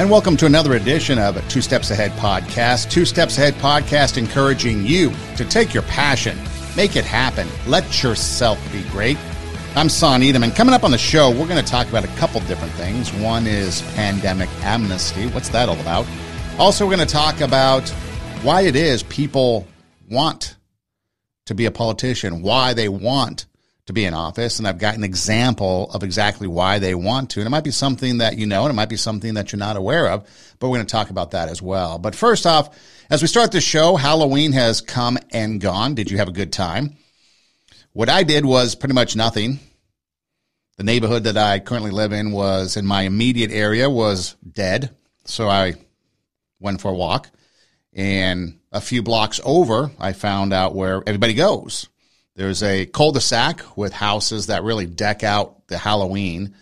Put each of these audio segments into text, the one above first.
And welcome to another edition of Two Steps Ahead Podcast. Two Steps Ahead Podcast encouraging you to take your passion, make it happen, let yourself be great. I'm Son Edom, and coming up on the show, we're going to talk about a couple different things. One is pandemic amnesty. What's that all about? Also, we're going to talk about why it is people want to be a politician, why they want to be in office, and I've got an example of exactly why they want to. And it might be something that you know, and it might be something that you're not aware of, but we're going to talk about that as well. But first off, as we start the show, Halloween has come and gone. Did you have a good time? What I did was pretty much nothing. The neighborhood that I currently live in was, in my immediate area, was dead. So I went for a walk. And a few blocks over, I found out where everybody goes. There's a cul-de-sac with houses that really deck out the Halloween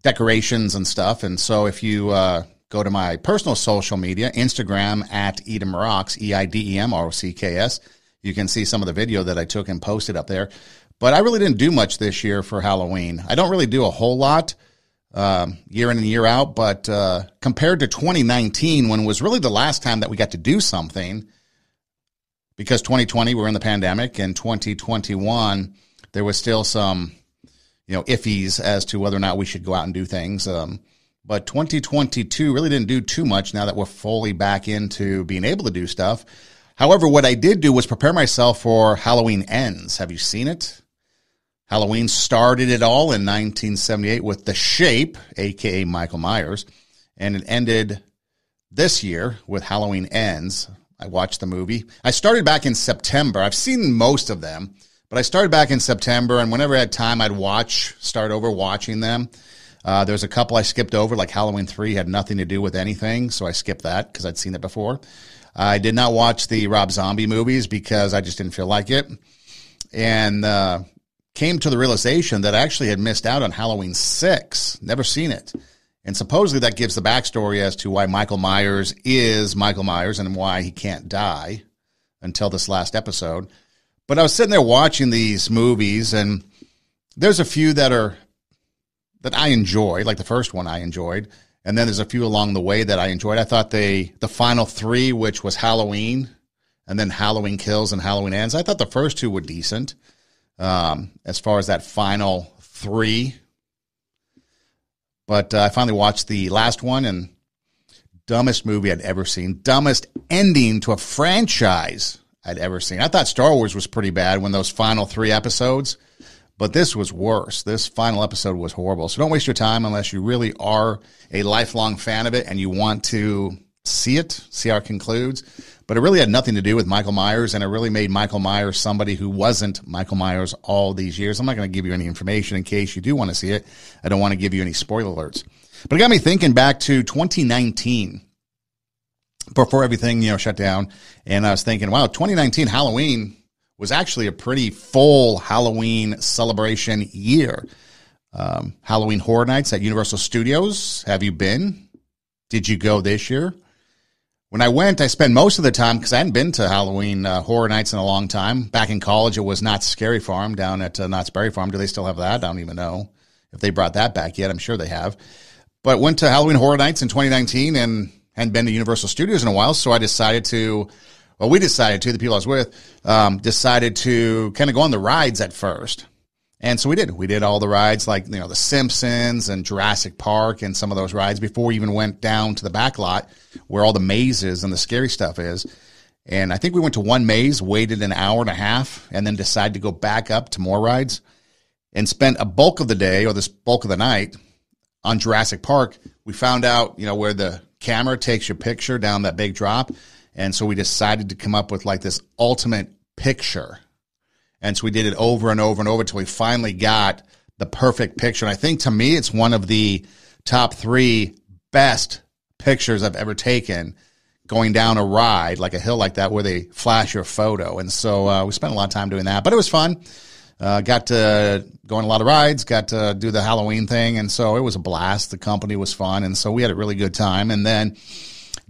decorations and stuff. And so if you go to my personal social media, Instagram at Edom Rocks, EIDEMROCKS, you can see some of the video that I took and posted up there. But I really didn't do much this year for Halloween. I don't really do a whole lot year in and year out. But compared to 2019, when it was really the last time that we got to do something, because 2020, we were in the pandemic, and 2021, there was still some, iffies as to whether or not we should go out and do things. But 2022 really didn't do too much now that we're fully back into being able to do stuff. However, what I did do was prepare myself for Halloween Ends. Have you seen it? Halloween started it all in 1978 with The Shape, a.k.a. Michael Myers, and it ended this year with Halloween Ends. I watched the movie. I started back in September. I've seen most of them, but I started back in September, and whenever I had time, I'd start over watching them. There's a couple I skipped over, like Halloween 3 had nothing to do with anything, so I skipped that because I'd seen it before. I did not watch the Rob Zombie movies because I just didn't feel like it, and came to the realization that I actually had missed out on Halloween 6, never seen it. And supposedly that gives the backstory as to why Michael Myers is Michael Myers and why he can't die until this last episode. But I was sitting there watching these movies, and there's a few that I enjoy, like the first one I enjoyed, and then there's a few along the way that I enjoyed. I thought the final three, which was Halloween, and then Halloween Kills and Halloween Ends, I thought the first two were decent as far as that final three. But I finally watched the last one, and dumbest movie I'd ever seen. Dumbest ending to a franchise I'd ever seen. I thought Star Wars was pretty bad when those final 3 episodes, but this was worse. This final episode was horrible. So don't waste your time unless you really are a lifelong fan of it and you want to see how it concludes. But it really had nothing to do with Michael Myers, and it really made Michael Myers somebody who wasn't Michael Myers all these years. I'm not going to give you any information in case you do want to see it. I don't want to give you any spoiler alerts. But it got me thinking back to 2019, before everything, shut down. And I was thinking, wow, 2019 Halloween was actually a pretty full Halloween celebration year. Halloween Horror Nights at Universal Studios. Have you been? Did you go this year? When I went, I spent most of the time, because I hadn't been to Halloween Horror Nights in a long time. Back in college, it was Knott's Scary Farm down at Knott's Berry Farm. Do they still have that? I don't even know if they brought that back yet. I'm sure they have. But went to Halloween Horror Nights in 2019 and hadn't been to Universal Studios in a while, so we decided to, the people I was with, decided to kind of go on the rides at first. And so we did. We did all the rides like, The Simpsons and Jurassic Park and some of those rides before we even went down to the back lot where all the mazes and the scary stuff is. And I think we went to one maze, waited an hour and a half, and then decided to go back up to more rides and spent a bulk of the day, or this bulk of the night, on Jurassic Park. We found out, where the camera takes your picture down that big drop. And so we decided to come up with like this ultimate picture. And so we did it over and over and over until we finally got the perfect picture. And I think to me, it's one of the top 3 best pictures I've ever taken going down a ride, like a hill like that, where they flash your photo. And so we spent a lot of time doing that, but it was fun. Got to go on a lot of rides, got to do the Halloween thing. And so it was a blast. The company was fun. And so we had a really good time. And then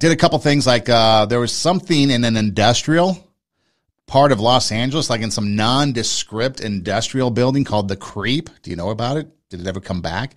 did a couple things like there was something in an industrial part of Los Angeles, like in some nondescript industrial building called The Creep. Do you know about it? Did it ever come back?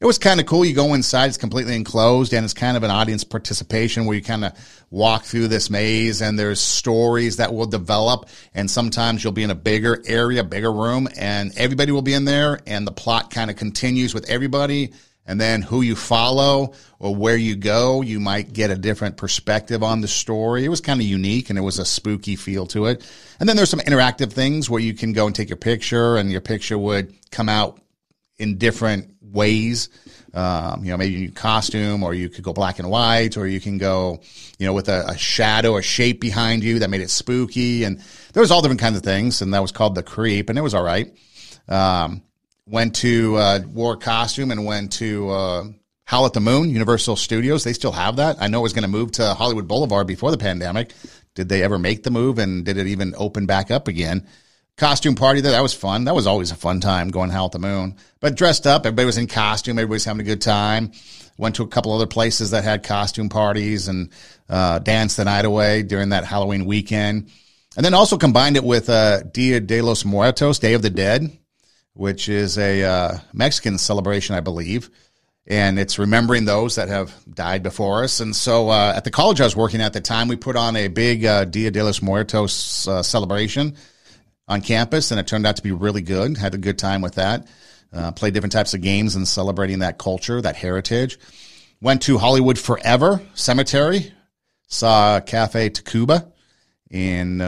it was kind of cool. You go inside, it's completely enclosed, and it's kind of an audience participation where you kind of walk through this maze, and there's stories that will develop, and sometimes you'll be in a bigger area, bigger room, and everybody will be in there, and the plot kind of continues with everybody, and then who you follow or where you go, you might get a different perspective on the story. It was kind of unique, and it was a spooky feel to it. And then there's some interactive things where you can go and take your picture, and your picture would come out in different ways. Maybe you costume, or you could go black and white, or you can go, with a shadow, a shape behind you that made it spooky. And there was all different kinds of things. And that was called The Creep, and it was all right. Wore a costume and went to, Howl at the Moon, Universal Studios. They still have that. I know it was going to move to Hollywood Boulevard before the pandemic. Did they ever make the move, and did it even open back up again? Costume party there, that was fun. That was always a fun time, going Howl at the Moon. But dressed up, everybody was in costume, everybody was having a good time. Went to a couple other places that had costume parties, and danced the night away during that Halloween weekend. And then also combined it with Dia de los Muertos, Day of the Dead, which is a Mexican celebration, I believe. And it's remembering those that have died before us. And so at the college I was working at the time, we put on a big Dia de los Muertos celebration on campus, and it turned out to be really good. Had a good time with that. Played different types of games and celebrating that culture, that heritage. Went to Hollywood Forever Cemetery. Saw Cafe Tacuba and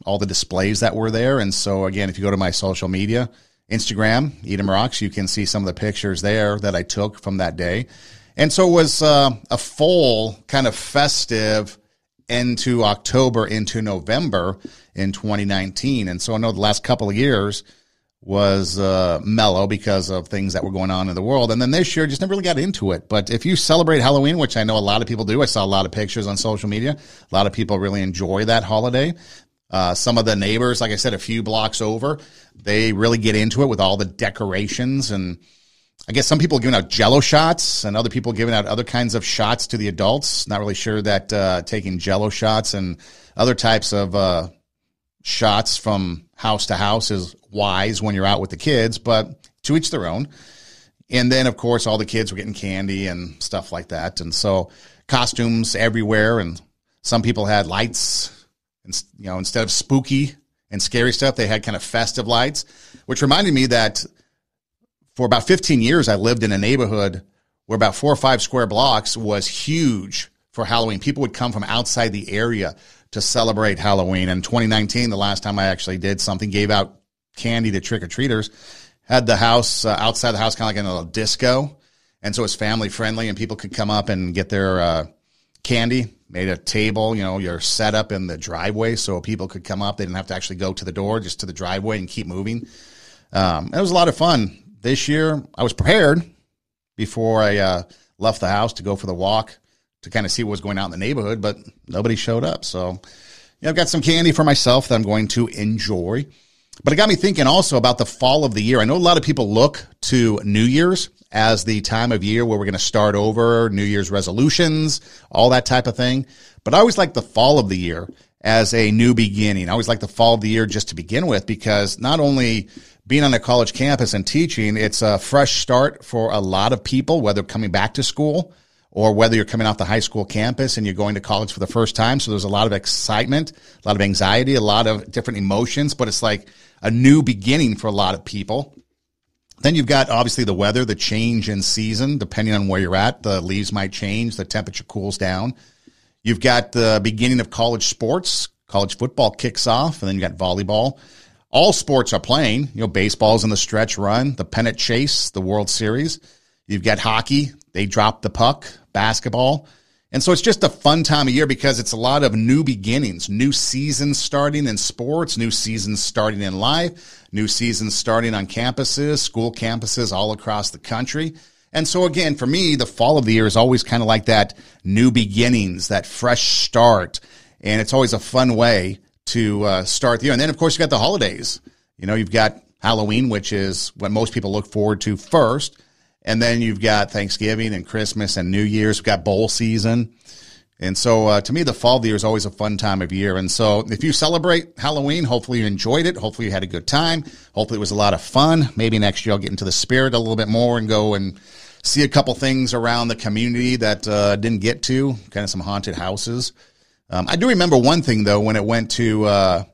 all the displays that were there. And so, again, if you go to my social media, Instagram, Edom Rocks, you can see some of the pictures there that I took from that day. And so it was a full kind of festive into October, into November in 2019. And so I know the last couple of years was mellow because of things that were going on in the world. And then this year, just never really got into it. But if you celebrate Halloween, which I know a lot of people do, I saw a lot of pictures on social media. A lot of people really enjoy that holiday. Some of the neighbors, like I said, a few blocks over, they really get into it with all the decorations. And I guess some people are giving out Jell-O shots, and other people giving out other kinds of shots to the adults. Not really sure that taking Jell-O shots and other types of shots from house to house is wise when you're out with the kids, but to each their own. And then, of course, all the kids were getting candy and stuff like that. And so costumes everywhere, and some people had lights. And, instead of spooky and scary stuff, they had kind of festive lights, which reminded me that for about 15 years, I lived in a neighborhood where about 4 or 5 square blocks was huge for Halloween. People would come from outside the area to celebrate Halloween. And 2019, the last time I actually did something, gave out candy to trick-or-treaters, had the house, outside the house, kind of like in a little disco. And so it was family friendly, and people could come up and get their candy. Made a table, your setup in the driveway so people could come up. They didn't have to actually go to the door, just to the driveway and keep moving. It was a lot of fun. This year, I was prepared before I left the house to go for the walk to kind of see what was going on in the neighborhood, but nobody showed up. So I've got some candy for myself that I'm going to enjoy. But it got me thinking also about the fall of the year. I know a lot of people look to New Year's as the time of year where we're going to start over, New Year's resolutions, all that type of thing. But I always like the fall of the year as a new beginning. I always like the fall of the year just to begin with, because not only being on a college campus and teaching, it's a fresh start for a lot of people, whether coming back to school or whether you're coming off the high school campus and you're going to college for the first time. So there's a lot of excitement, a lot of anxiety, a lot of different emotions, but it's like a new beginning for a lot of people. Then you've got, obviously, the weather, the change in season, depending on where you're at. The leaves might change. The temperature cools down. You've got the beginning of college sports. College football kicks off, and then you got volleyball. All sports are playing. Baseball's in the stretch run, the pennant chase, the World Series. You've got hockey. They drop the puck, basketball. And so it's just a fun time of year because it's a lot of new beginnings, new seasons starting in sports, new seasons starting in life, new seasons starting on campuses, school campuses all across the country. And so again, for me, the fall of the year is always kind of like that new beginnings, that fresh start. And it's always a fun way to start the year. And then, of course, you got the holidays. You've got Halloween, which is what most people look forward to first. And then you've got Thanksgiving and Christmas and New Year's. We've got bowl season. And so to me, the fall of the year is always a fun time of year. And so if you celebrate Halloween, hopefully you enjoyed it. Hopefully you had a good time. Hopefully it was a lot of fun. Maybe next year I'll get into the spirit a little bit more and go and see a couple things around the community that didn't get to, kind of some haunted houses. I do remember one thing, though, when it went to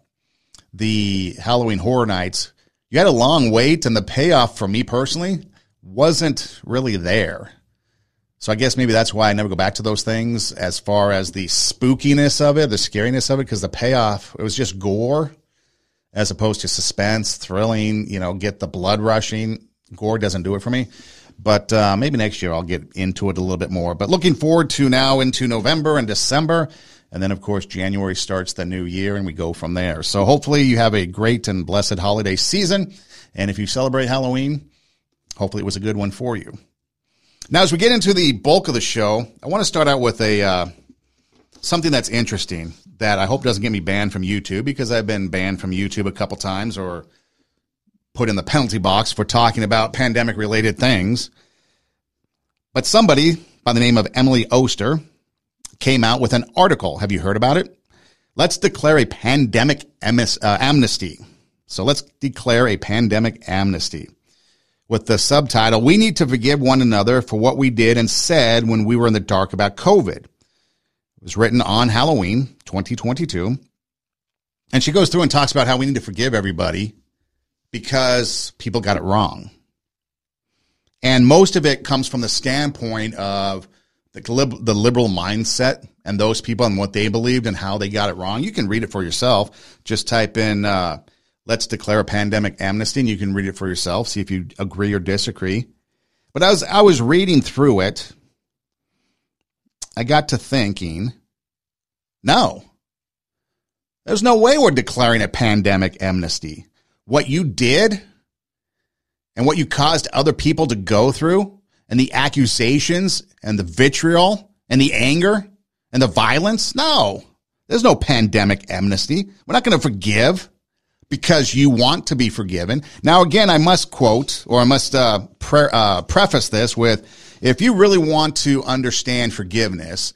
the Halloween Horror Nights, you had a long wait, and the payoff for me personally wasn't really there. So I guess maybe that's why I never go back to those things as far as the spookiness of it, the scariness of it, because the payoff, it was just gore as opposed to suspense, thrilling, get the blood rushing. Gore doesn't do it for me. But maybe next year I'll get into it a little bit more. But looking forward to now into November and December. And then, of course, January starts the new year, and we go from there. So hopefully you have a great and blessed holiday season. And if you celebrate Halloween, hopefully it was a good one for you. Now, as we get into the bulk of the show, I want to start out with something that's interesting that I hope doesn't get me banned from YouTube, because I've been banned from YouTube a couple times or put in the penalty box for talking about pandemic-related things. But somebody by the name of Emily Oster came out with an article. Have you heard about it? Let's declare a pandemic amnesty. So let's declare a pandemic amnesty with the subtitle, "We need to forgive one another for what we did and said when we were in the dark about COVID." It was written on Halloween 2022. And she goes through and talks about how we need to forgive everybody because people got it wrong. And most of it comes from the standpoint of the liberal mindset and those people and what they believed and how they got it wrong. You can read it for yourself. Just type in, let's declare a pandemic amnesty, and you can read it for yourself, see if you agree or disagree. But as I was reading through it, I got to thinking, no, there's no way we're declaring a pandemic amnesty. What you did and what you caused other people to go through, and the accusations and the vitriol and the anger and the violence, no, there's no pandemic amnesty. We're not going to forgive because you want to be forgiven. Now, again, I must quote, or I must preface this with, if you really want to understand forgiveness,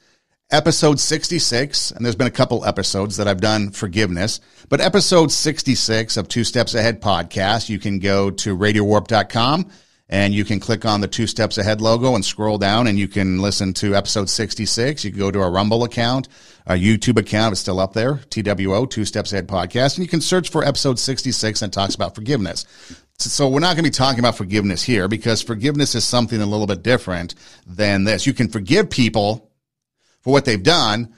episode 66, and there's been a couple episodes that I've done forgiveness, but episode 66 of Two Steps Ahead podcast, you can go to radiowarp.com and you can click on the Two Steps Ahead logo and scroll down, and you can listen to episode 66. You can go to our Rumble account, our YouTube account, it's still up there, TWO, Two Steps Ahead podcast, and you can search for episode 66 and it talks about forgiveness. So we're not going to be talking about forgiveness here, because forgiveness is something a little bit different than this. You can forgive people for what they've done,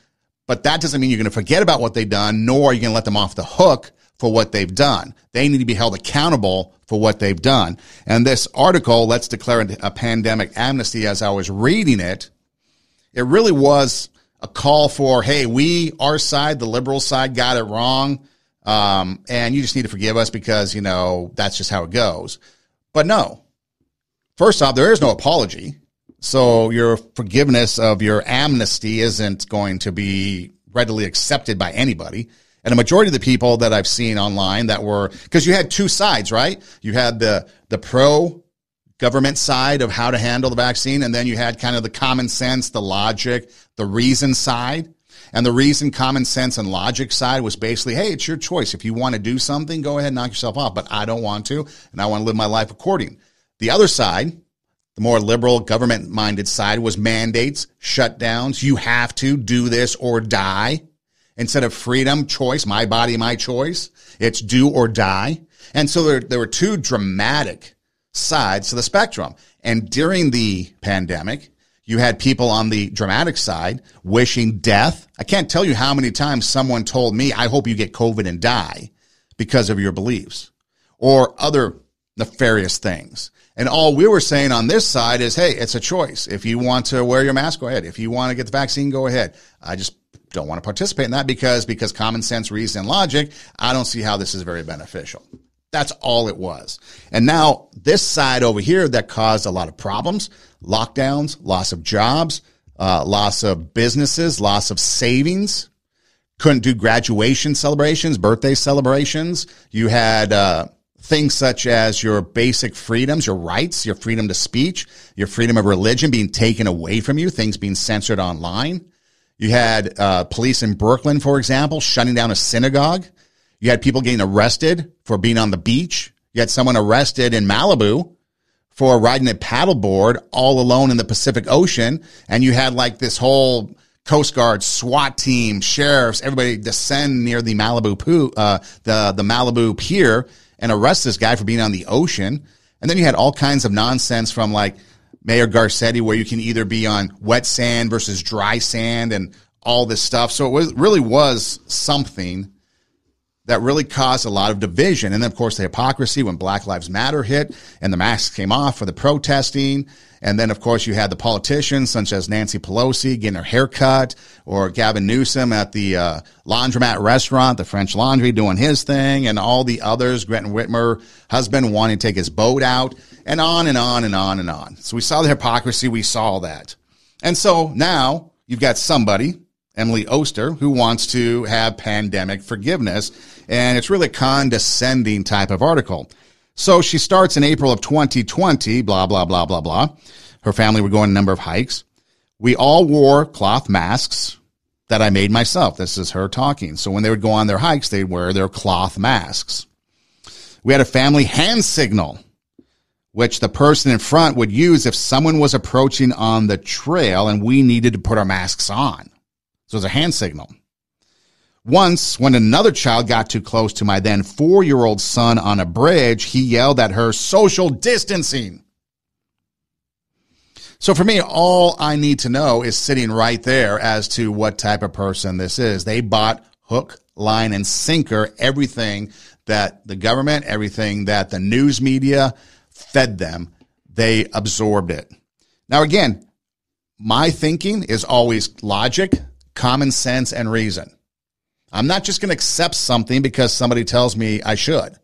but that doesn't mean you're going to forget about what they've done, nor are you going to let them off the hook for what they've done. They need to be held accountable for what they've done. And this article, Let's Declare a Pandemic Amnesty, as I was reading it, it really was a call for, hey, our side, the liberal side, got it wrong, and you just need to forgive us because, that's just how it goes. But no. First off, there is no apology. So your forgiveness of your amnesty isn't going to be readily accepted by anybody. And a majority of the people that I've seen online that were, because you had two sides, right? You had the pro-government side of how to handle the vaccine, and then you had kind of the common sense, the logic, the reason side. And the reason, common sense, and logic side was basically, hey, it's your choice. If you want to do something, go ahead and knock yourself off. But I don't want to, and I want to live my life according. The other side, the more liberal, government-minded side, was mandates, shutdowns. You have to do this or die. Instead of freedom, choice, my body, my choice, it's do or die. And so there were two dramatic sides to the spectrum. And during the pandemic, you had people on the dramatic side wishing death. I can't tell you how many times someone told me, I hope you get COVID and die because of your beliefs, or other nefarious things. And all we were saying on this side is, hey, it's a choice. If you want to wear your mask, go ahead. If you want to get the vaccine, go ahead. I just don't want to participate in that because common sense, reason, and logic, I don't see how this is very beneficial. That's all it was. And now this side over here that caused a lot of problems, lockdowns, loss of jobs, loss of businesses, loss of savings, couldn't do graduation celebrations, birthday celebrations. You had things such as your basic freedoms, your rights, your freedom to speech, your freedom of religion being taken away from you, things being censored online. You had police in Brooklyn, for example, shutting down a synagogue. You had people getting arrested for being on the beach. You had someone arrested in Malibu for riding a paddleboard all alone in the Pacific Ocean. And you had like this whole Coast Guard, SWAT team, sheriffs, everybody descend near the Malibu the Malibu pier and arrest this guy for being on the ocean. And then you had all kinds of nonsense from like Mayor Garcetti, where you can either be on wet sand versus dry sand and all this stuff. So it really was something that really caused a lot of division. And then, of course, the hypocrisy when Black Lives Matter hit and the masks came off for the protesting. And then, of course, you had the politicians such as Nancy Pelosi getting her hair cut, or Gavin Newsom at the laundromat restaurant, the French Laundry, doing his thing, and all the others, Gretchen Whitmer, husband wanting to take his boat out, and on and on and on and on. So we saw the hypocrisy. We saw that. And so now you've got somebody, Emily Oster, who wants to have pandemic forgiveness, and it's really a condescending type of article. So she starts in April of 2020, blah, blah, blah, blah, blah. Her family would go on a number of hikes. We all wore cloth masks that I made myself. This is her talking. So when they would go on their hikes, they'd wear their cloth masks. We had a family hand signal, which the person in front would use if someone was approaching on the trail and we needed to put our masks on. So it was a hand signal. Once, when another child got too close to my then 4-year-old son on a bridge, he yelled at her, "Social distancing." So for me, all I need to know is sitting right there as to what type of person this is. They bought hook, line, and sinker everything that the government, everything that the news media fed them. They absorbed it. Now, again, my thinking is always logic, common sense, and reason. I'm not just going to accept something because somebody tells me I should.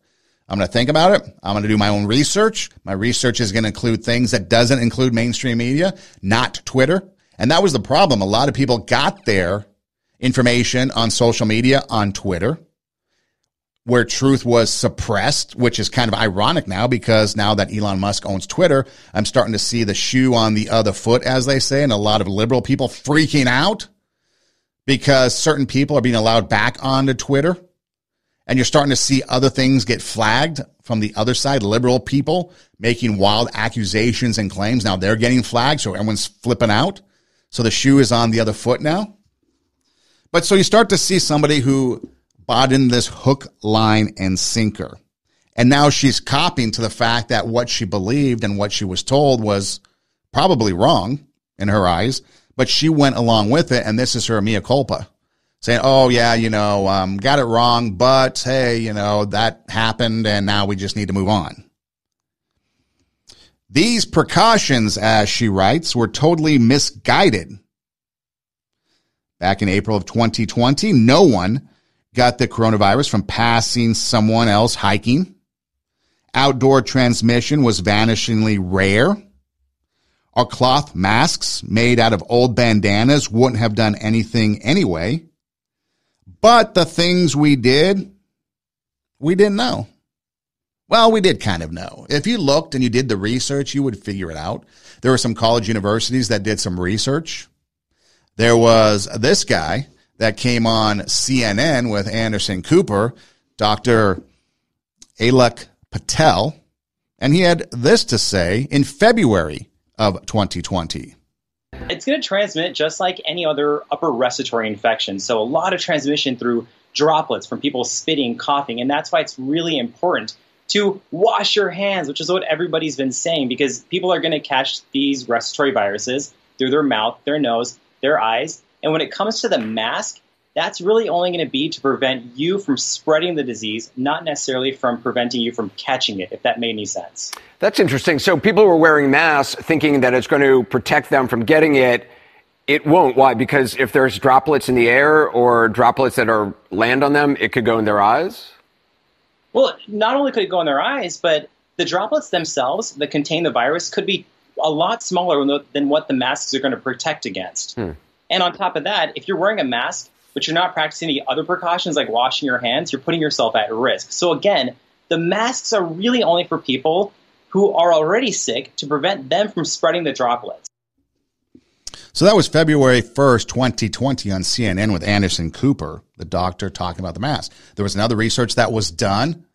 I'm going to think about it. I'm going to do my own research. My research is going to include things that doesn't include mainstream media, not Twitter. And that was the problem. A lot of people got their information on social media, on Twitter, where truth was suppressed, which is kind of ironic now, because now that Elon Musk owns Twitter, I'm starting to see the shoe on the other foot, as they say, and a lot of liberal people freaking out because certain people are being allowed back onto Twitter. And you're starting to see other things get flagged from the other side, liberal people making wild accusations and claims. Now they're getting flagged, so everyone's flipping out. So the shoe is on the other foot now. But so you start to see somebody who bought in this hook, line, and sinker. And now she's copying to the fact that what she believed and what she was told was probably wrong in her eyes, but she went along with it, and this is her mea culpa. Saying, oh, yeah, got it wrong, but hey, that happened and now we just need to move on. These precautions, as she writes, were totally misguided. Back in April of 2020, no one got the coronavirus from passing someone else hiking. Outdoor transmission was vanishingly rare. Our cloth masks made out of old bandanas wouldn't have done anything anyway. But the things we didn't know. Well, we did kind of know. If you looked and you did the research, you would figure it out. There were some college universities that did some research. There was this guy that came on CNN with Anderson Cooper, Dr. Alok Patel, and he had this to say in February of 2020. It's going to transmit just like any other upper respiratory infection. So a lot of transmission through droplets from people spitting, coughing, and that's why it's really important to wash your hands, which is what everybody's been saying, because people are going to catch these respiratory viruses through their mouth, their nose, their eyes. And when it comes to the mask, that's really only going to be to prevent you from spreading the disease, not necessarily from preventing you from catching it, if that made any sense. That's interesting. So people were wearing masks thinking that it's going to protect them from getting it. It won't. Why? Because if there's droplets in the air or droplets that land on them, it could go in their eyes? Well, not only could it go in their eyes, but the droplets themselves that contain the virus could be a lot smaller than what the masks are going to protect against. And on top of that, if you're wearing a mask, but you're not practicing the other precautions like washing your hands, you're putting yourself at risk. So again, the masks are really only for people who are already sick to prevent them from spreading the droplets. So that was February 1st, 2020 on CNN with Anderson Cooper, the doctor, talking about the mask. There was another research that was done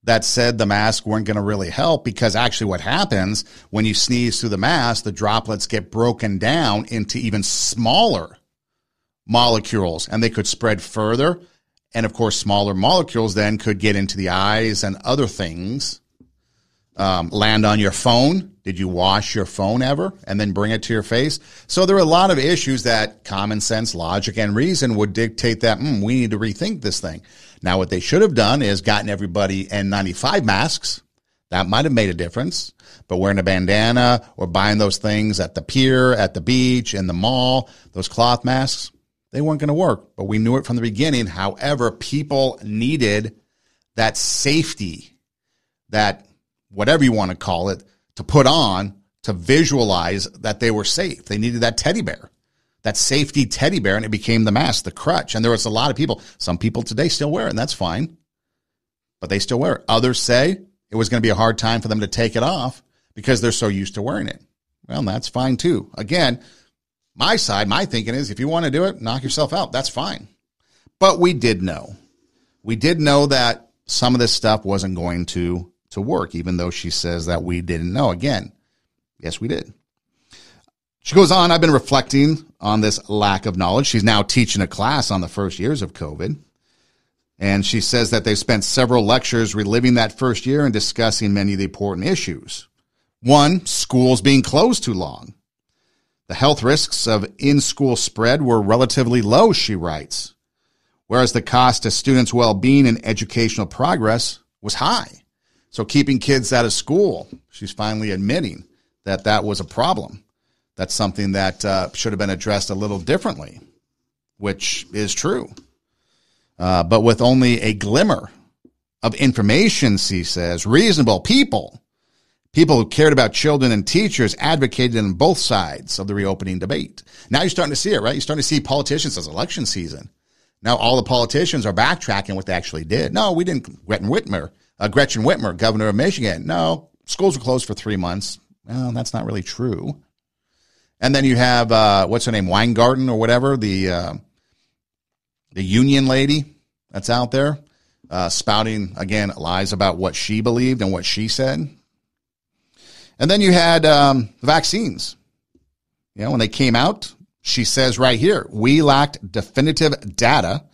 that said the masks weren't going to really help, because actually what happens when you sneeze through the mask, the droplets get broken down into even smaller molecules, and they could spread further. And of course, smaller molecules then could get into the eyes and other things, land on your phone. Did you wash your phone ever and then bring it to your face? So there are a lot of issues that common sense, logic, and reason would dictate that we need to rethink this thing. Now, what they should have done is gotten everybody N95 masks. That might have made a difference. But wearing a bandana or buying those things at the pier, at the beach, in the mall, those cloth masks, they weren't going to work. But we knew it from the beginning. However, people needed that safety, that whatever you want to call it, to put on to visualize that they were safe. They needed that teddy bear, that safety teddy bear, and it became the mask, the crutch. And there was a lot of people. Some people today still wear it, and that's fine. But they still wear it. Others say it was going to be a hard time for them to take it off because they're so used to wearing it. Well, that's fine too. Again, my thinking is if you want to do it, knock yourself out. That's fine. But we did know. We did know that some of this stuff wasn't going to work, even though she says that we didn't know. Again, yes, we did. She goes on, I've been reflecting on this lack of knowledge. She's now teaching a class on the first years of COVID. And she says that they've spent several lectures reliving that first year and discussing many of the important issues. One, schools being closed too long. The health risks of in-school spread were relatively low, she writes, whereas the cost to students' well-being and educational progress was high. So keeping kids out of school, she's finally admitting that that was a problem. That's something that should have been addressed a little differently, which is true. But with only a glimmer of information, she says, reasonable people who cared about children and teachers advocated on both sides of the reopening debate. Now you're starting to see it, right? You're starting to see politicians as election season. Now all the politicians are backtracking what they actually did. No, we didn't. Gretchen Whitmer, governor of Michigan. No, schools were closed for 3 months. Well, that's not really true. And then you have, what's her name, Weingarten or whatever, the union lady that's out there spouting, again, lies about what she believed and what she said. And then you had the vaccines. You know, when they came out, she says right here, we lacked definitive data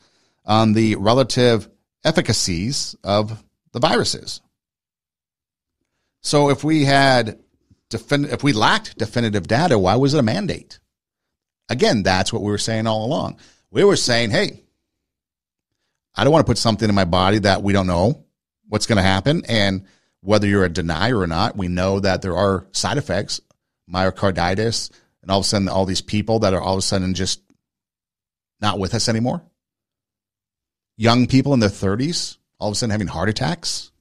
on the relative efficacies of the viruses. So if we lacked definitive data, why was it a mandate? Again, that's what we were saying all along. We were saying, hey, I don't want to put something in my body that we don't know what's going to happen. And whether you're a denier or not, we know that there are side effects, myocarditis, and all of a sudden all these people that are all of a sudden just not with us anymore. Young people in their 30s, all of a sudden having heart attacks.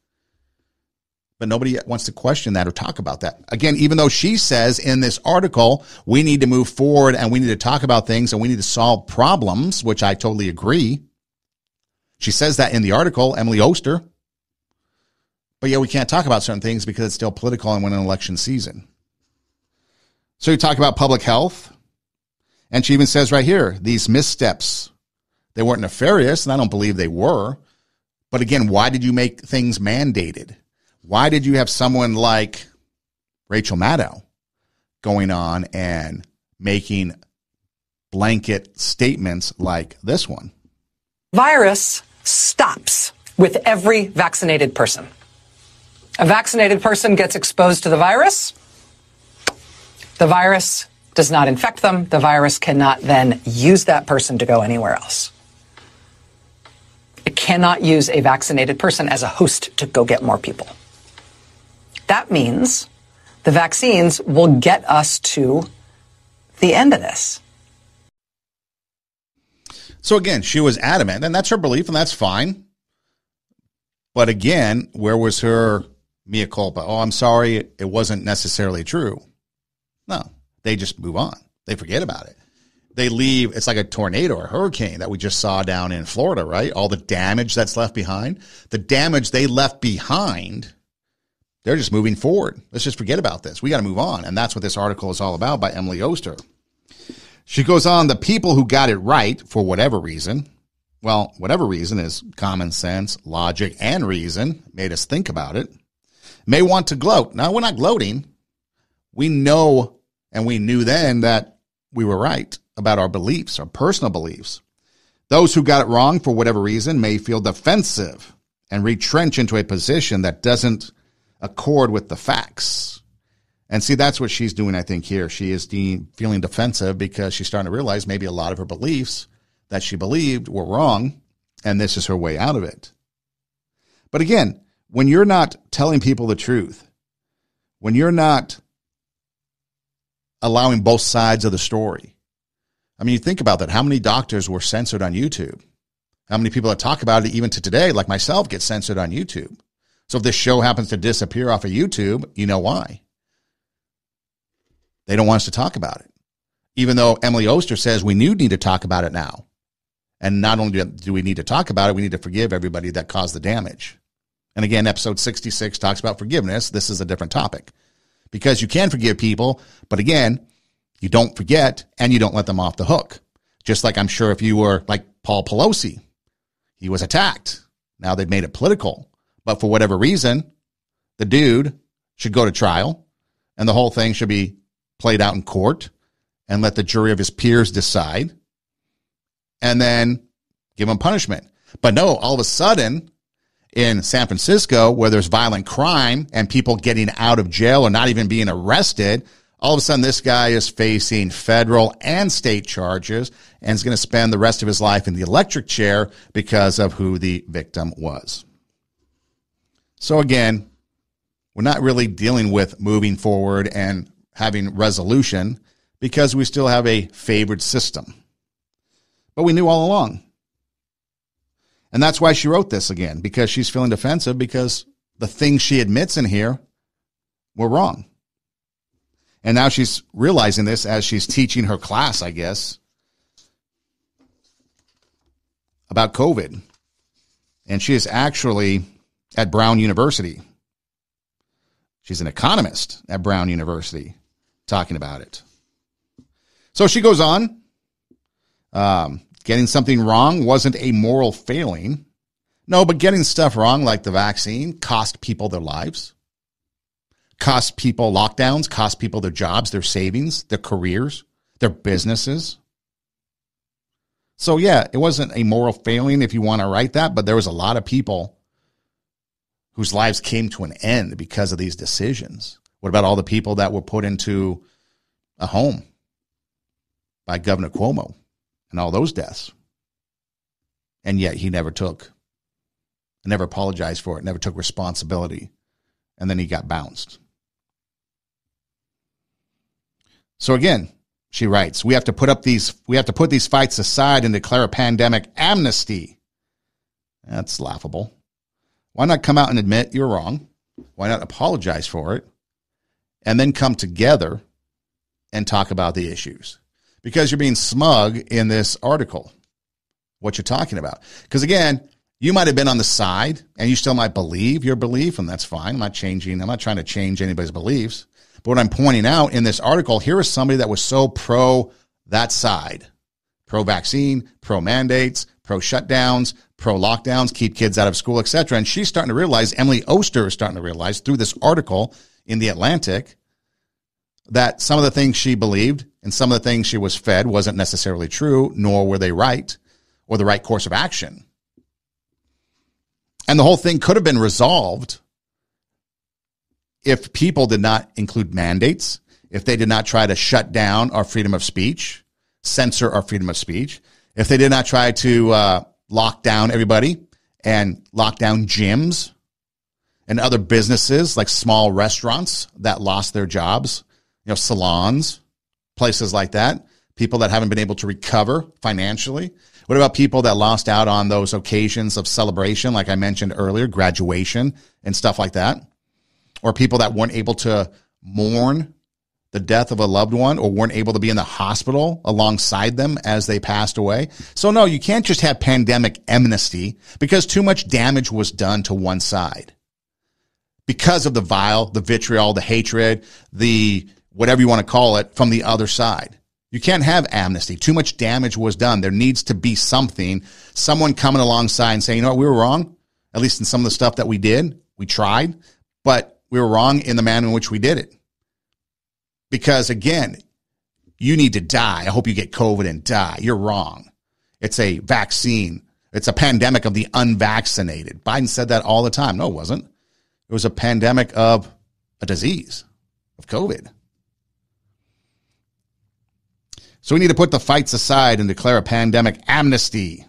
But nobody wants to question that or talk about that. Again, even though she says in this article, we need to move forward and we need to talk about things and we need to solve problems, which I totally agree. She says that in the article, Emily Oster. But yeah, we can't talk about certain things because it's still political and we're in an election season. So you talk about public health. And she even says right here, these missteps, they weren't nefarious, and I don't believe they were. But again, why did you make things mandated? Why did you have someone like Rachel Maddow going on and making blanket statements like this one? Virus stops with every vaccinated person. A vaccinated person gets exposed to the virus. The virus does not infect them. The virus cannot then use that person to go anywhere else. It cannot use a vaccinated person as a host to go get more people. That means the vaccines will get us to the end of this. So again, she was adamant, and that's her belief, and that's fine. But again, where was her mea culpa? Oh, I'm sorry, it wasn't necessarily true. No, they just move on. They forget about it. They leave. It's like a tornado or a hurricane that we just saw down in Florida, right? All the damage that's left behind. The damage they left behind, they're just moving forward. Let's just forget about this. We got to move on. And that's what this article is all about by Emily Oster. She goes on, the people who got it right, for whatever reason, well, whatever reason is common sense, logic, and reason made us think about it, may want to gloat. Now, we're not gloating. We know and we knew then that we were right about our beliefs, our personal beliefs. Those who got it wrong for whatever reason may feel defensive and retrench into a position that doesn't accord with the facts. And see, that's what she's doing, I think, here. She is feeling defensive because she's starting to realize maybe a lot of her beliefs that she believed were wrong, and this is her way out of it. But again, when you're not telling people the truth, when you're not allowing both sides of the story, I mean, you think about that. How many doctors were censored on YouTube? How many people that talk about it even to today, like myself, get censored on YouTube? So if this show happens to disappear off of YouTube, you know why. They don't want us to talk about it. Even though Emily Oster says we need to talk about it now. And not only do we need to talk about it, we need to forgive everybody that caused the damage. And again, episode 66 talks about forgiveness. This is a different topic. Because you can forgive people, but again, you don't forget and you don't let them off the hook. Just like I'm sure if you were like Paul Pelosi, he was attacked. Now they've made it political. But for whatever reason, the dude should go to trial and the whole thing should be played out in court and let the jury of his peers decide and then give him punishment. But no, all of a sudden in San Francisco, where there's violent crime and people getting out of jail or not even being arrested, all of a sudden this guy is facing federal and state charges and is going to spend the rest of his life in the electric chair because of who the victim was. So again, we're not really dealing with moving forward and having resolution because we still have a favored system. But we knew all along. And that's why she wrote this again, because she's feeling defensive because the things she admits in here were wrong. And now she's realizing this as she's teaching her class, I guess, about COVID. And she is actually at Brown University. She's an economist at Brown University talking about it. So she goes on. Getting something wrong wasn't a moral failing. No, but getting stuff wrong like the vaccine cost people their lives, cost people lockdowns, cost people their jobs, their savings, their careers, their businesses. So yeah, it wasn't a moral failing if you want to write that, but there was a lot of people whose lives came to an end because of these decisions. What about all the people that were put into a home by Governor Cuomo? And all those deaths. And yet he never apologized for it, never took responsibility. And then he got bounced. So again, she writes, we have to put these fights aside and declare a pandemic amnesty. That's laughable. Why not come out and admit you're wrong? Why not apologize for it? And then come together and talk about the issues. Because you're being smug in this article, what you're talking about. Because again, you might have been on the side and you still might believe your belief, and that's fine. I'm not trying to change anybody's beliefs. But what I'm pointing out in this article, here is somebody that was so pro that side. Pro-vaccine, pro-mandates, pro-shutdowns, pro-lockdowns, keep kids out of school, etc. And she's starting to realize, Emily Oster is starting to realize through this article in The Atlantic, that some of the things she believed and some of the things she was fed wasn't necessarily true, nor were they right or the right course of action. And the whole thing could have been resolved if people did not include mandates, if they did not try to shut down our freedom of speech, censor our freedom of speech, if they did not try to lock down everybody and lock down gyms and other businesses like small restaurants that lost their jobs, salons, places like that, people that haven't been able to recover financially. What about people that lost out on those occasions of celebration, like I mentioned earlier, graduation and stuff like that? Or people that weren't able to mourn the death of a loved one or weren't able to be in the hospital alongside them as they passed away? So no, you can't just have pandemic amnesty because too much damage was done to one side. Because of the vile, the vitriol, the hatred, the whatever you want to call it, from the other side. You can't have amnesty. Too much damage was done. There needs to be something someone coming alongside and saying, you know what, we were wrong, at least in some of the stuff that we did. We tried, but we were wrong in the manner in which we did it. Because again, you need to die. I hope you get COVID and die. You're wrong. It's a vaccine. It's a pandemic of the unvaccinated. Biden said that all the time. No, it wasn't. It was a pandemic of a disease, of COVID. So we need to put the fights aside and declare a pandemic amnesty.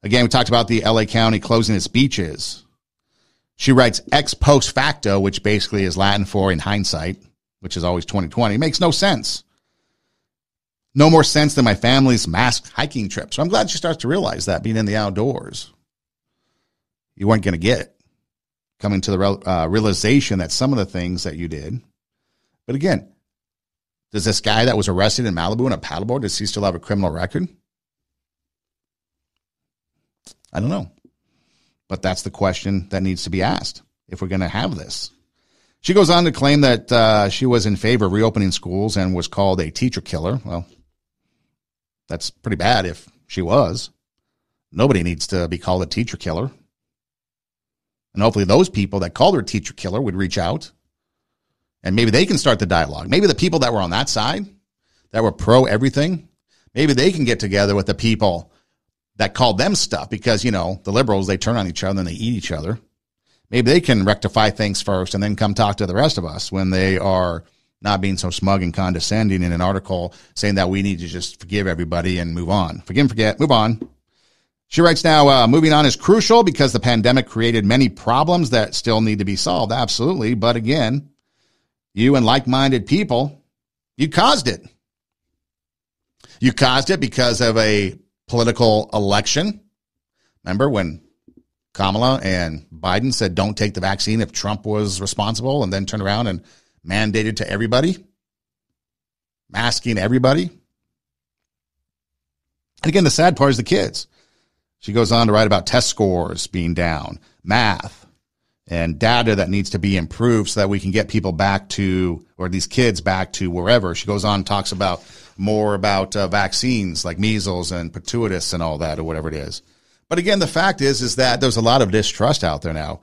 Again, we talked about the LA County closing its beaches. She writes ex post facto, which basically is Latin for in hindsight, which is always 2020. It makes no sense. No more sense than my family's masked hiking trip. So I'm glad she starts to realize that, being in the outdoors. You weren't going to get it. Coming to the realization that some of the things that you did. But again, does this guy that was arrested in Malibu in a paddleboard, does he still have a criminal record? I don't know. But that's the question that needs to be asked if we're going to have this. She goes on to claim that she was in favor of reopening schools and was called a teacher killer. Well, that's pretty bad if she was. Nobody needs to be called a teacher killer. And hopefully those people that called her a teacher killer would reach out. And maybe they can start the dialogue. Maybe the people that were on that side, that were pro everything, maybe they can get together with the people that called them stuff. Because, you know, the liberals, they turn on each other and they eat each other. Maybe they can rectify things first and then come talk to the rest of us when they are not being so smug and condescending in an article saying that we need to just forgive everybody and move on. Forgive and forget, move on. She writes now, moving on is crucial because the pandemic created many problems that still need to be solved. Absolutely. But again, you and like-minded people, you caused it. You caused it because of a political election. Remember when Kamala and Biden said, don't take the vaccine if Trump was responsible, and then turned around and mandated to everybody, masking everybody. And again, the sad part is the kids. She goes on to write about test scores being down, math, and data that needs to be improved so that we can get people back to, or these kids back to wherever. She goes on and talks about more about vaccines like measles and pertussis and all that, or whatever it is. But again, the fact is that there's a lot of distrust out there now.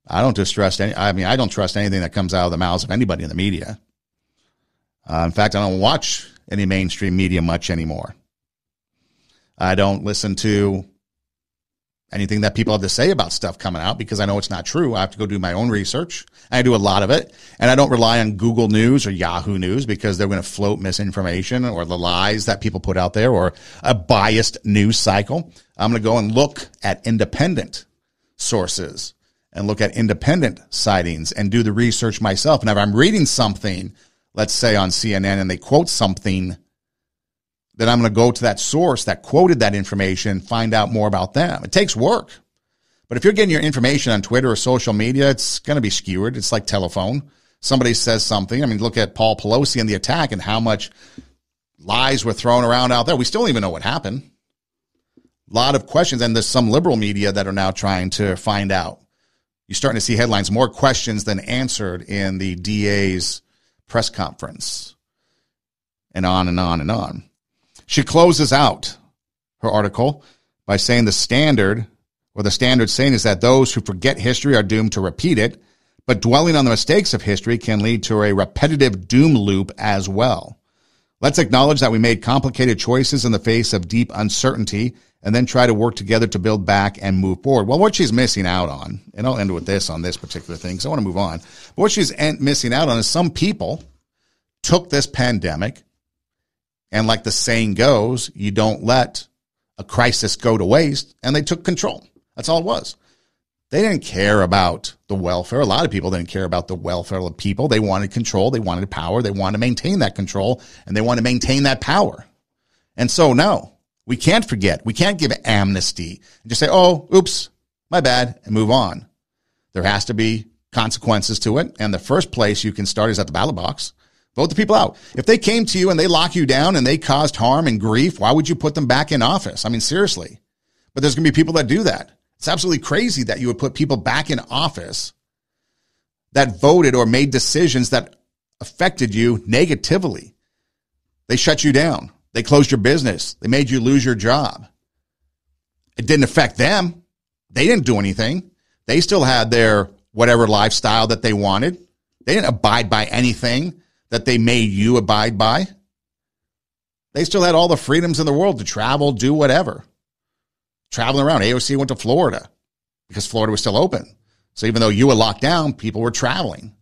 I don't trust anything that comes out of the mouths of anybody in the media. In fact, I don't watch any mainstream media much anymore. I don't listen to anything that people have to say about stuff coming out because I know it's not true. I have to go do my own research. I do a lot of it. And I don't rely on Google News or Yahoo News because they're going to float misinformation or the lies that people put out there or a biased news cycle. I'm going to go and look at independent sources and look at independent sightings and do the research myself. And if I'm reading something, let's say on CNN, and they quote something, then I'm going to go to that source that quoted that information, find out more about them. It takes work. But if you're getting your information on Twitter or social media, it's going to be skewered. It's like telephone. Somebody says something. I mean, look at Paul Pelosi and the attack and how much lies were thrown around out there. We still don't even know what happened. A lot of questions, and there's some liberal media that are now trying to find out. You're starting to see headlines, more questions than answered in the DA's press conference, and on and on and on. She closes out her article by saying the standard saying is that those who forget history are doomed to repeat it, but dwelling on the mistakes of history can lead to a repetitive doom loop as well. Let's acknowledge that we made complicated choices in the face of deep uncertainty and then try to work together to build back and move forward. Well, what she's missing out on, and I'll end with this on this particular thing because I want to move on, but what she's missing out on is some people took this pandemic, and like the saying goes, you don't let a crisis go to waste, and they took control. That's all it was. They didn't care about the welfare. A lot of people didn't care about the welfare of people. They wanted control. They wanted power. They wanted to maintain that control, and they wanted to maintain that power. And so, no, we can't forget. We can't give amnesty and just say, oh, oops, my bad, and move on. There has to be consequences to it, and the first place you can start is at the ballot box. Vote the people out. If they came to you and they lock you down and they caused harm and grief, why would you put them back in office? I mean, seriously. But there's going to be people that do that. It's absolutely crazy that you would put people back in office that voted or made decisions that affected you negatively. They shut you down. They closed your business. They made you lose your job. It didn't affect them. They didn't do anything. They still had their whatever lifestyle that they wanted. They didn't abide by anything that they made you abide by. They still had all the freedoms in the world to travel, do whatever. Traveling around. AOC went to Florida because Florida was still open. So even though you were locked down, people were traveling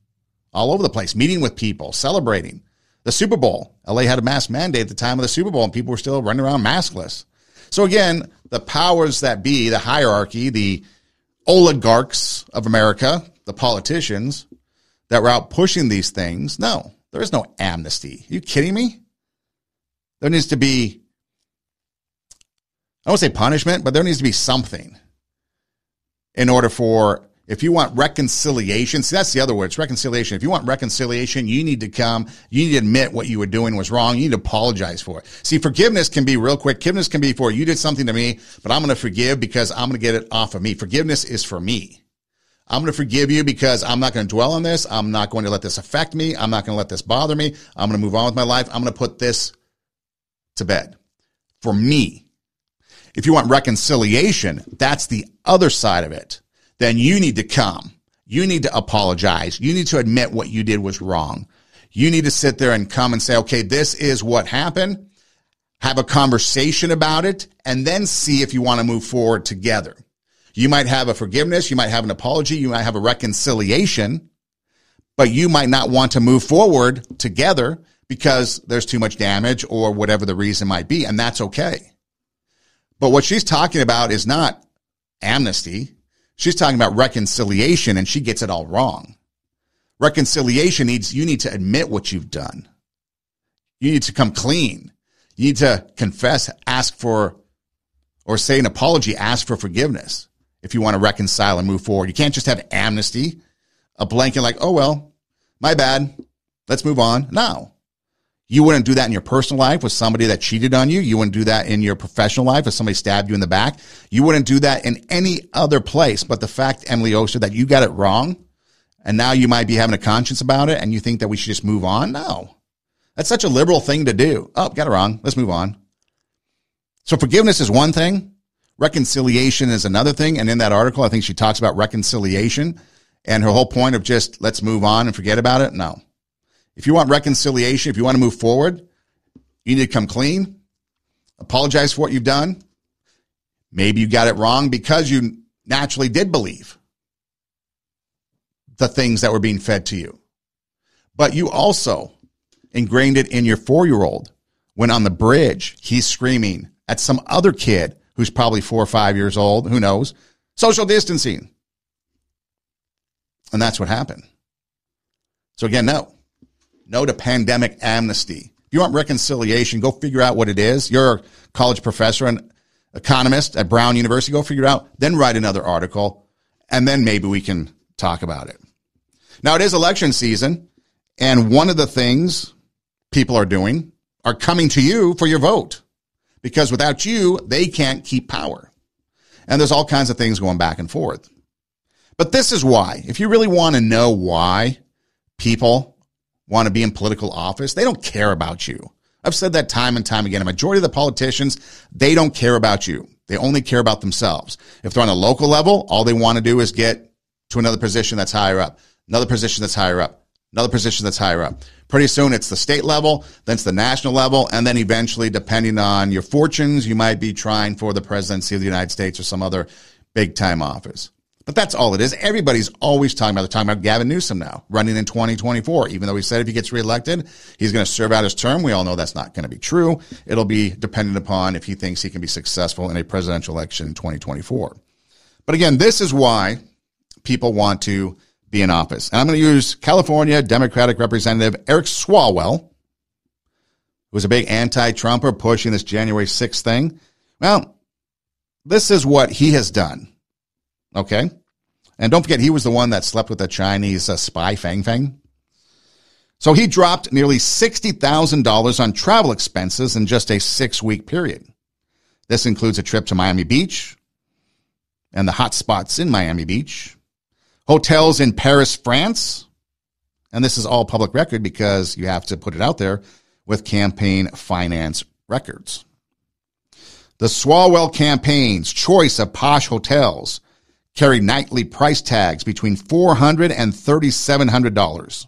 all over the place, meeting with people, celebrating. The Super Bowl. LA had a mask mandate at the time of the Super Bowl, and people were still running around maskless. So again, the powers that be, the hierarchy, the oligarchs of America, the politicians that were out pushing these things, no, there is no amnesty. Are you kidding me? There needs to be, I won't say punishment, but there needs to be something in order for, if you want reconciliation, see, that's the other word, it's reconciliation. If you want reconciliation, you need to come, you need to admit what you were doing was wrong. You need to apologize for it. See, forgiveness can be real quick. Forgiveness can be for, you did something to me, but I'm going to forgive because I'm going to get it off of me. Forgiveness is for me. I'm going to forgive you because I'm not going to dwell on this. I'm not going to let this affect me. I'm not going to let this bother me. I'm going to move on with my life. I'm going to put this to bed for me. If you want reconciliation, that's the other side of it. Then you need to come. You need to apologize. You need to admit what you did was wrong. You need to sit there and come and say, okay, this is what happened. Have a conversation about it, and then see if you want to move forward together. You might have a forgiveness. You might have an apology. You might have a reconciliation, but you might not want to move forward together because there's too much damage or whatever the reason might be, and that's okay. But what she's talking about is not amnesty. She's talking about reconciliation, and she gets it all wrong. Reconciliation needs, you need to admit what you've done. You need to come clean. You need to confess, ask for, or say an apology, ask for forgiveness if you want to reconcile and move forward. You can't just have amnesty, a blanket like, oh, well, my bad, let's move on. No. You wouldn't do that in your personal life with somebody that cheated on you. You wouldn't do that in your professional life if somebody stabbed you in the back. You wouldn't do that in any other place. But the fact, Emily Oster, that you got it wrong, and now you might be having a conscience about it, and you think that we should just move on? No. That's such a liberal thing to do. Oh, got it wrong. Let's move on. So forgiveness is one thing. Reconciliation is another thing. And in that article, I think she talks about reconciliation and her whole point of just let's move on and forget about it. No. If you want reconciliation, if you want to move forward, you need to come clean, apologize for what you've done. Maybe you got it wrong because you naturally did believe the things that were being fed to you. But you also ingrained it in your 4-year-old when on the bridge, he's screaming at some other kid who's probably 4 or 5 years old, who knows, social distancing. And that's what happened. So again, no to pandemic amnesty. If you want reconciliation, go figure out what it is. You're a college professor and economist at Brown University. Go figure it out, then write another article, and then maybe we can talk about it. Now, it is election season, and one of the things people are doing are coming to you for your vote, because without you, they can't keep power. And there's all kinds of things going back and forth. But this is why, if you really want to know why people want to be in political office, they don't care about you. I've said that time and time again. A majority of the politicians, they don't care about you. They only care about themselves. If they're on a local level, all they want to do is get to another position that's higher up, another position that's higher up, another position that's higher up. Pretty soon it's the state level, then it's the national level, and then eventually, depending on your fortunes, you might be trying for the presidency of the United States or some other big-time office. But that's all it is. Everybody's always talking about, they're talking about Gavin Newsom now, running in 2024, even though he said if he gets reelected, he's going to serve out his term. We all know that's not going to be true. It'll be dependent upon if he thinks he can be successful in a presidential election in 2024. But again, this is why people want to be in office. And I'm going to use California Democratic Representative Eric Swalwell, who was a big anti-Trumper pushing this January 6th thing. Well, this is what he has done. Okay? And don't forget, he was the one that slept with the Chinese spy Fang Fang. So he dropped nearly $60,000 on travel expenses in just a 6-week period. This includes a trip to Miami Beach and the hot spots in Miami Beach, hotels in Paris, France, and this is all public record because you have to put it out there with campaign finance records. The Swalwell campaign's choice of posh hotels carry nightly price tags between $400 and $3,700.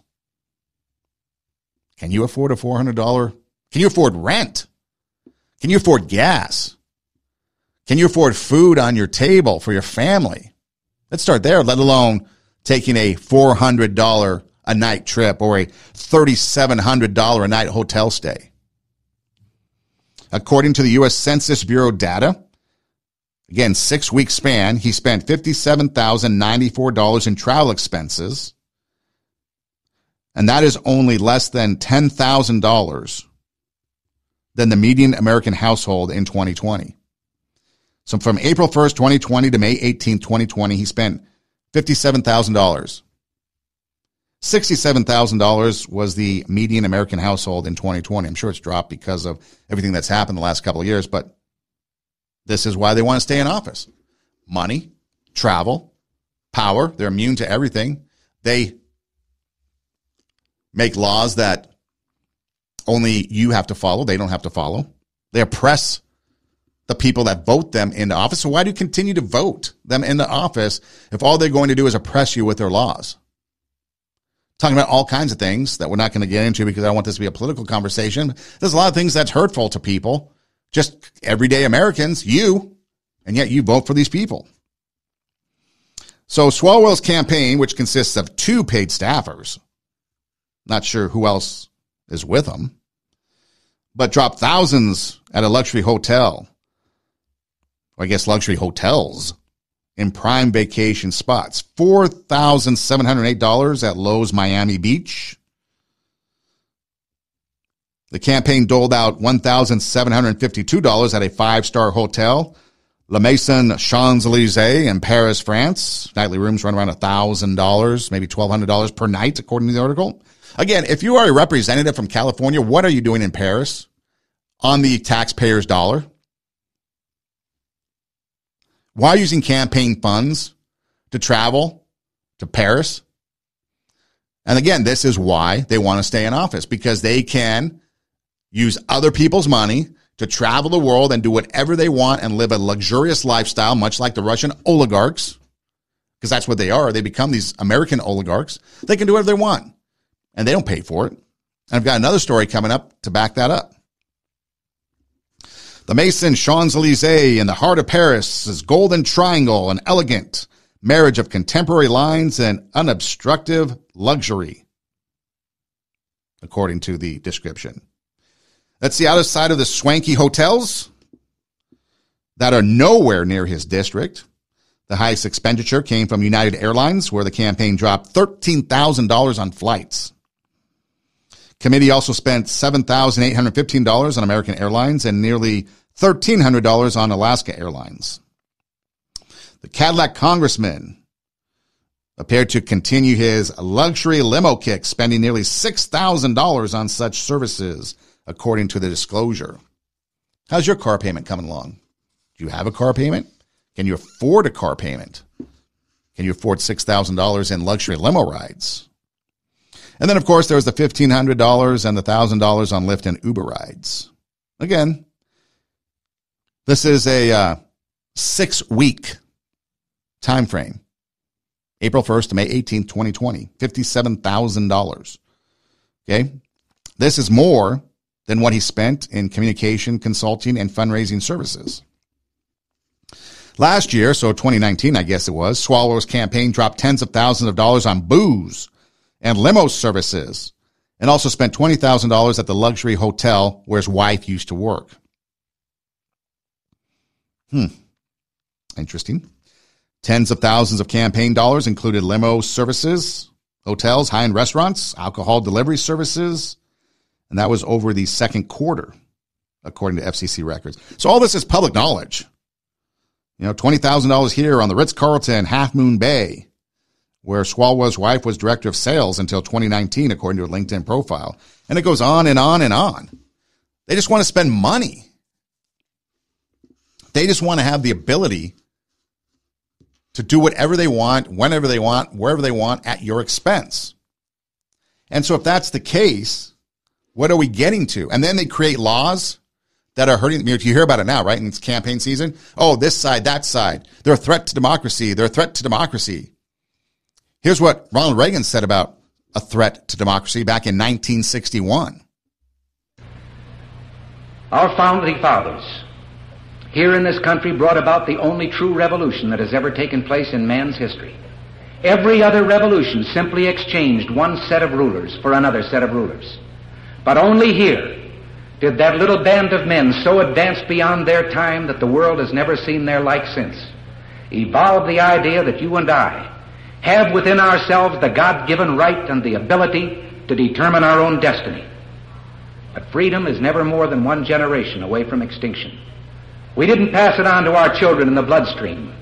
Can you afford a $400? Can you afford rent? Can you afford gas? Can you afford food on your table for your family? Let's start there, let alone taking a $400 a night trip or a $3,700 a night hotel stay. According to the U.S. Census Bureau data, again, 6-week span, he spent $57,094 in travel expenses, and that is only less than $10,000 than the median American household in 2020. So from April 1st, 2020 to May 18th, 2020, he spent $57,000. $67,000 was the median American household in 2020. I'm sure it's dropped because of everything that's happened the last couple of years, but this is why they want to stay in office. Money, travel, power. They're immune to everything. They make laws that only you have to follow. They don't have to follow. They oppress the people that vote them into office. So why do you continue to vote them into office if all they're going to do is oppress you with their laws? Talking about all kinds of things that we're not going to get into because I don't want this to be a political conversation. There's a lot of things that's hurtful to people, just everyday Americans, you, and yet you vote for these people. So Swalwell's campaign, which consists of 2 paid staffers, not sure who else is with them, but dropped thousands at a luxury hotel, or I guess luxury hotels, in prime vacation spots. $4,708 at Lowe's Miami Beach. The campaign doled out $1,752 at a 5-star hotel, La Maison Champs-Élysées in Paris, France. Nightly rooms run around $1,000, maybe $1,200 per night, according to the article. Again, if you are a representative from California, what are you doing in Paris on the taxpayer's dollar? Why using campaign funds to travel to Paris? And again, this is why they want to stay in office, because they can use other people's money to travel the world and do whatever they want and live a luxurious lifestyle, much like the Russian oligarchs, because that's what they are. They become these American oligarchs. They can do whatever they want, and they don't pay for it. And I've got another story coming up to back that up. The Maison Champs-Élysées in the heart of Paris is golden triangle, an elegant marriage of contemporary lines and unobstructive luxury, according to the description. That's the outer side of the swanky hotels that are nowhere near his district. The highest expenditure came from United Airlines, where the campaign dropped $13,000 on flights. Committee also spent $7,815 on American Airlines and nearly $1,300 on Alaska Airlines. The Cadillac congressman appeared to continue his luxury limo kick, spending nearly $6,000 on such services, according to the disclosure. How's your car payment coming along? Do you have a car payment? Can you afford a car payment? Can you afford $6,000 in luxury limo rides? And then, of course, there was the $1,500 and the $1,000 on Lyft and Uber rides. Again, this is a 6-week time frame. April 1st to May 18th, 2020, $57,000. Okay? This is more than what he spent in communication, consulting, and fundraising services. Last year, so 2019, I guess it was, Swalwell's campaign dropped tens of thousands of dollars on booze and limo services, and also spent $20,000 at the luxury hotel where his wife used to work. Interesting. Tens of thousands of campaign dollars included limo services, hotels, high-end restaurants, alcohol delivery services, and that was over the second quarter, according to FCC records. So all this is public knowledge. You know, $20,000 here on the Ritz-Carlton Half Moon Bay, where Swalwell's wife was director of sales until 2019, according to her LinkedIn profile. And it goes on and on and on. They just want to spend money. They just want to have the ability to do whatever they want, whenever they want, wherever they want, at your expense. And so if that's the case, what are we getting to? And then they create laws that are hurting. You hear about it now, right? In it's campaign season. Oh, this side, that side. They're a threat to democracy. They're a threat to democracy. Here's what Ronald Reagan said about a threat to democracy back in 1961. Our founding fathers here in this country brought about the only true revolution that has ever taken place in man's history. Every other revolution simply exchanged one set of rulers for another set of rulers. But only here did that little band of men so advance beyond their time that the world has never seen their like since, evolve the idea that you and I have within ourselves the God-given right and the ability to determine our own destiny. But freedom is never more than one generation away from extinction. We didn't pass it on to our children in the bloodstream.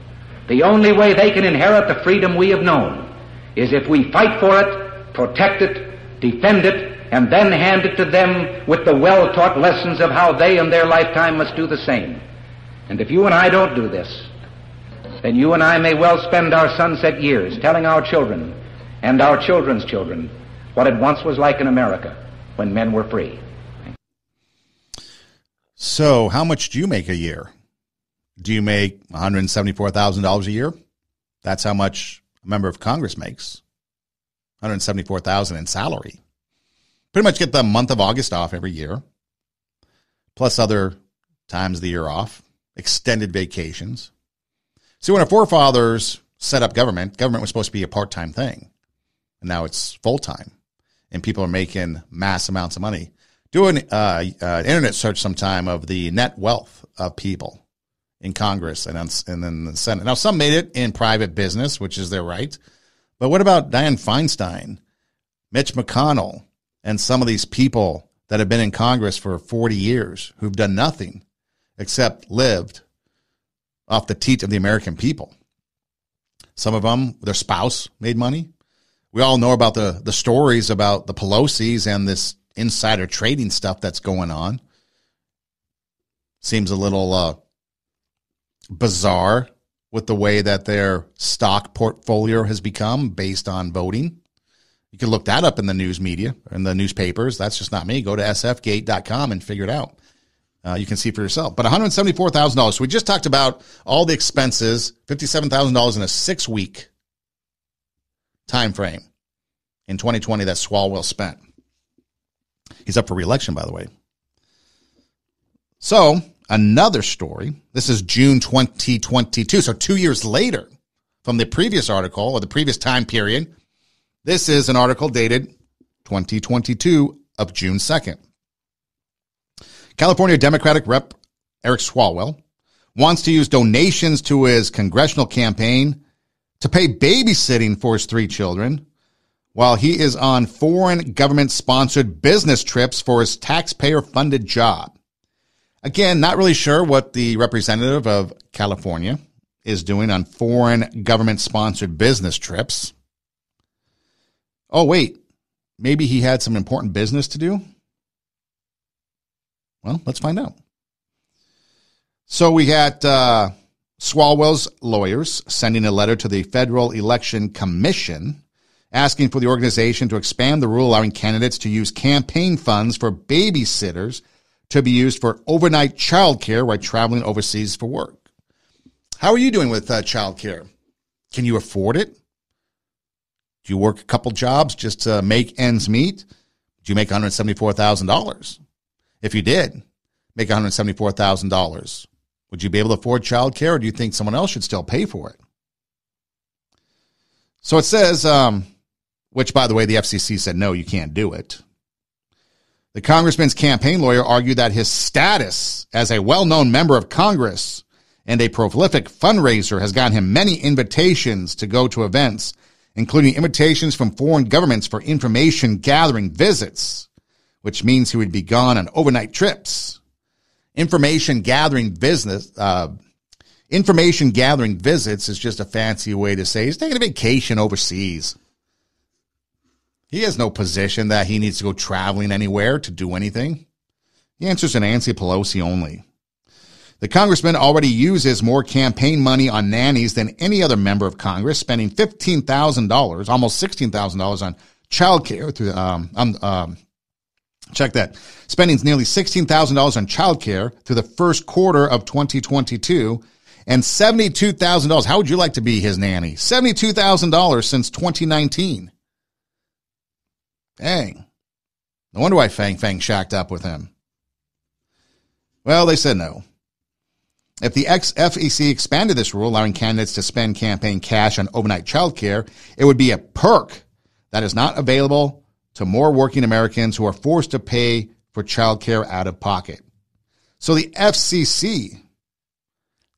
The only way they can inherit the freedom we have known is if we fight for it, protect it, defend it, and then hand it to them with the well-taught lessons of how they in their lifetime must do the same. And if you and I don't do this, then you and I may well spend our sunset years telling our children and our children's children what it once was like in America when men were free. So how much do you make a year? Do you make $174,000 a year? That's how much a member of Congress makes. $174,000 in salary. Pretty much get the month of August off every year, plus other times of the year off, extended vacations. See, when our forefathers set up government was supposed to be a part-time thing, and now it's full-time, and people are making mass amounts of money. Do an internet search sometime of the net wealth of people in Congress and then the Senate. Now, some made it in private business, which is their right, but what about Dianne Feinstein, Mitch McConnell, and some of these people that have been in Congress for 40 years who've done nothing except lived off the teat of the American people? Some of them, their spouse made money. We all know about the stories about the Pelosi's and this insider trading stuff that's going on. Seems a little bizarre with the way that their stock portfolio has become based on voting. You can look that up in the news media, in the newspapers. That's just not me. Go to sfgate.com and figure it out. You can see for yourself. But $174,000. So we just talked about all the expenses, $57,000 in a 6-week time frame in 2020 that Swalwell spent. He's up for re-election, by the way. So another story. This is June 2022. So 2 years later from the previous article or the previous time period. This is an article dated 2022 of June 2nd. California Democratic Rep. Eric Swalwell wants to use donations to his congressional campaign to pay babysitting for his 3 children while he is on foreign government-sponsored business trips for his taxpayer-funded job. Again, not really sure what the representative of California is doing on foreign government-sponsored business trips. Oh, wait, maybe he had some important business to do? Well, let's find out. So we got Swalwell's lawyers sending a letter to the Federal Election Commission asking for the organization to expand the rule allowing candidates to use campaign funds for babysitters to be used for overnight childcare while traveling overseas for work. How are you doing with childcare? Can you afford it? Do you work a couple jobs just to make ends meet? Do you make $174,000? If you did make $174,000, would you be able to afford childcare, or do you think someone else should still pay for it? So it says, which, by the way, the FCC said, no, you can't do it. The congressman's campaign lawyer argued that his status as a well-known member of Congress and a prolific fundraiser has gotten him many invitations to go to events, including invitations from foreign governments for information gathering visits, which means he would be gone on overnight trips. Information gathering visits is just a fancy way to say he's taking a vacation overseas. He has no position that he needs to go traveling anywhere to do anything. He answers to Nancy Pelosi only. The congressman already uses more campaign money on nannies than any other member of Congress, spending $15,000, almost $16,000 on child care Check that. Spending nearly $16,000 on childcare through the first quarter of 2022 and $72,000. How would you like to be his nanny? $72,000 since 2019. Dang. No wonder why Fang Fang shacked up with him. Well, they said no. If the FEC expanded this rule, allowing candidates to spend campaign cash on overnight childcare, it would be a perk that is not available to more working Americans who are forced to pay for childcare out of pocket. So the FCC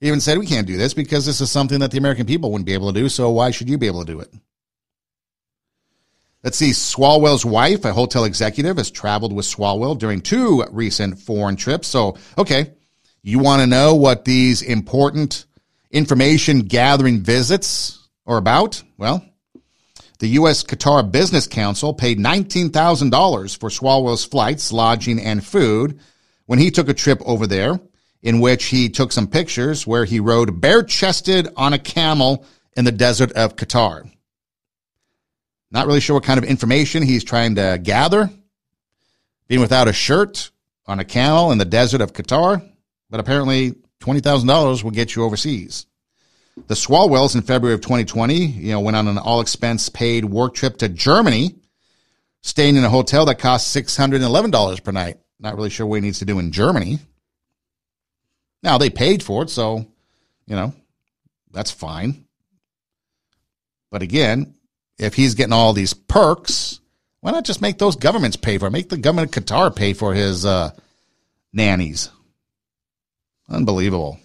even said, we can't do this because this is something that the American people wouldn't be able to do, so why should you be able to do it? Let's see, Swalwell's wife, a hotel executive, has traveled with Swalwell during 2 recent foreign trips. So, okay, you want to know what these important information gathering visits are about? Well, the U.S. Qatar Business Council paid $19,000 for Swalwell's flights, lodging, and food when he took a trip over there, in which he took some pictures where he rode bare-chested on a camel in the desert of Qatar. Not really sure what kind of information he's trying to gather, being without a shirt on a camel in the desert of Qatar, but apparently $20,000 will get you overseas. The Swalwells in February of 2020, went on an all-expense paid work trip to Germany, staying in a hotel that cost $611 per night. Not really sure what he needs to do in Germany. Now, they paid for it, so, that's fine. But again, if he's getting all these perks, why not just make those governments pay for it? Make the government of Qatar pay for his nannies. Unbelievable.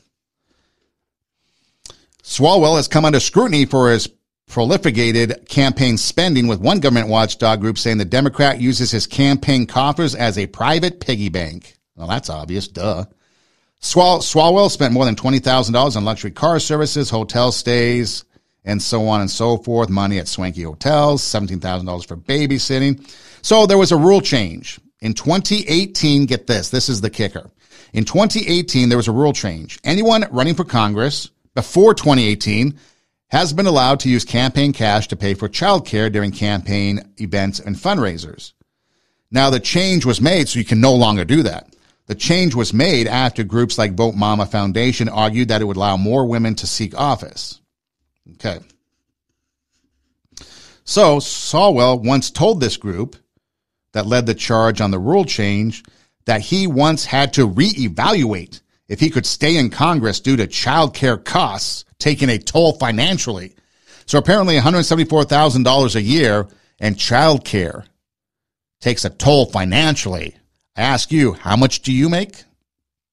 Swalwell has come under scrutiny for his prolificated campaign spending, with one government watchdog group saying the Democrat uses his campaign coffers as a private piggy bank. Well, that's obvious, duh. Swalwell spent more than $20,000 on luxury car services, hotel stays, and so on and so forth. Money at swanky hotels, $17,000 for babysitting. So there was a rule change. In 2018, get this, this is the kicker. In 2018, there was a rule change. Anyone running for Congress before 2018 has been allowed to use campaign cash to pay for childcare during campaign events and fundraisers. Now, the change was made so you can no longer do that. The change was made after groups like Vote Mama Foundation argued that it would allow more women to seek office. Okay. So, Swalwell once told this group that led the charge on the rule change that he once had to reevaluate if he could stay in Congress due to child care costs taking a toll financially. So apparently $174,000 a year and child care takes a toll financially. I ask you, how much do you make?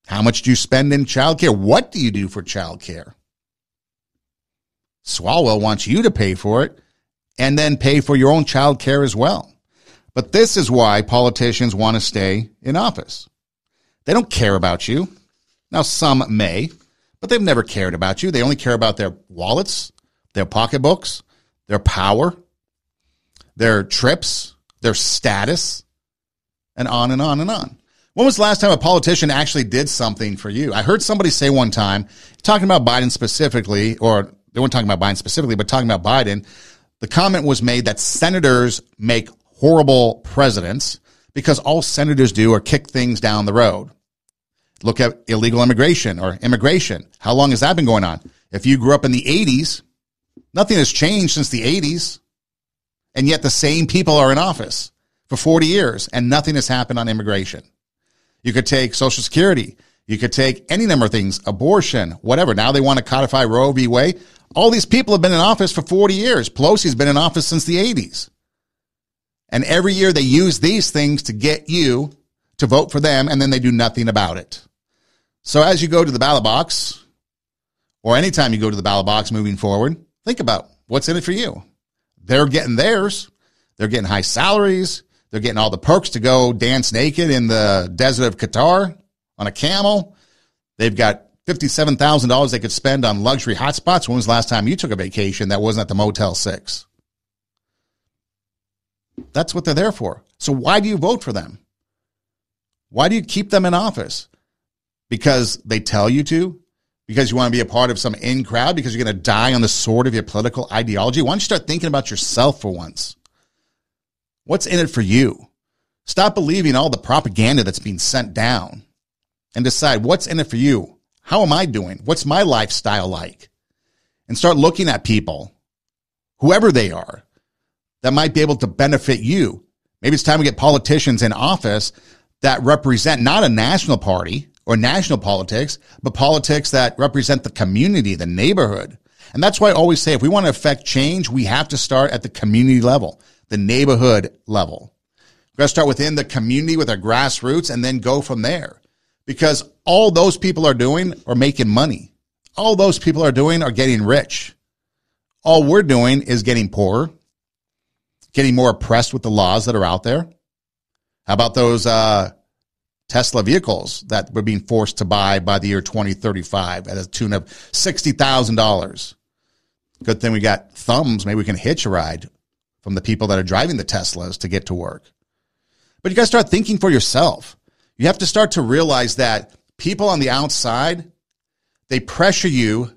How much do you spend in child care? What do you do for child care? Swalwell wants you to pay for it and then pay for your own child care as well. But this is why politicians want to stay in office. They don't care about you. Now, some may, but they've never cared about you. They only care about their wallets, their pocketbooks, their power, their trips, their status, and on and on and on. When was the last time a politician actually did something for you? I heard somebody say one time, talking about Biden specifically, or they weren't talking about Biden specifically, but talking about Biden, the comment was made that senators make horrible presidents because all senators do are kick things down the road. Look at illegal immigration or immigration. How long has that been going on? If you grew up in the 80s, nothing has changed since the 80s, and yet the same people are in office for 40 years, and nothing has happened on immigration. You could take Social Security. You could take any number of things, abortion, whatever. Now they want to codify Roe v. Wade. All these people have been in office for 40 years. Pelosi's been in office since the 80s. And every year they use these things to get you to vote for them, and then they do nothing about it. So as you go to the ballot box, or anytime you go to the ballot box moving forward, think about what's in it for you. They're getting theirs. They're getting high salaries. They're getting all the perks to go dance naked in the desert of Qatar on a camel. They've got $57,000 they could spend on luxury hotspots. When was the last time you took a vacation that wasn't at the Motel 6? That's what they're there for. So why do you vote for them? Why do you keep them in office? Because they tell you to? Because you want to be a part of some in crowd? Because you're going to die on the sword of your political ideology? Why don't you start thinking about yourself for once? What's in it for you? Stop believing all the propaganda that's being sent down and decide what's in it for you. How am I doing? What's my lifestyle like? And start looking at people, whoever they are, that might be able to benefit you. Maybe it's time to get politicians in office that represent not a national party or national politics, but politics that represent the community, the neighborhood. And that's why I always say, if we want to affect change, we have to start at the community level, the neighborhood level. We've got to start within the community with our grassroots and then go from there. Because all those people are doing are making money. All those people are doing are getting rich. All we're doing is getting poorer, getting more oppressed with the laws that are out there. How about those Tesla vehicles that we're being forced to buy by the year 2035 at a tune of $60,000? Good thing we got thumbs. Maybe we can hitch a ride from the people that are driving the Teslas to get to work. But you got to start thinking for yourself. You have to start to realize that people on the outside, they pressure you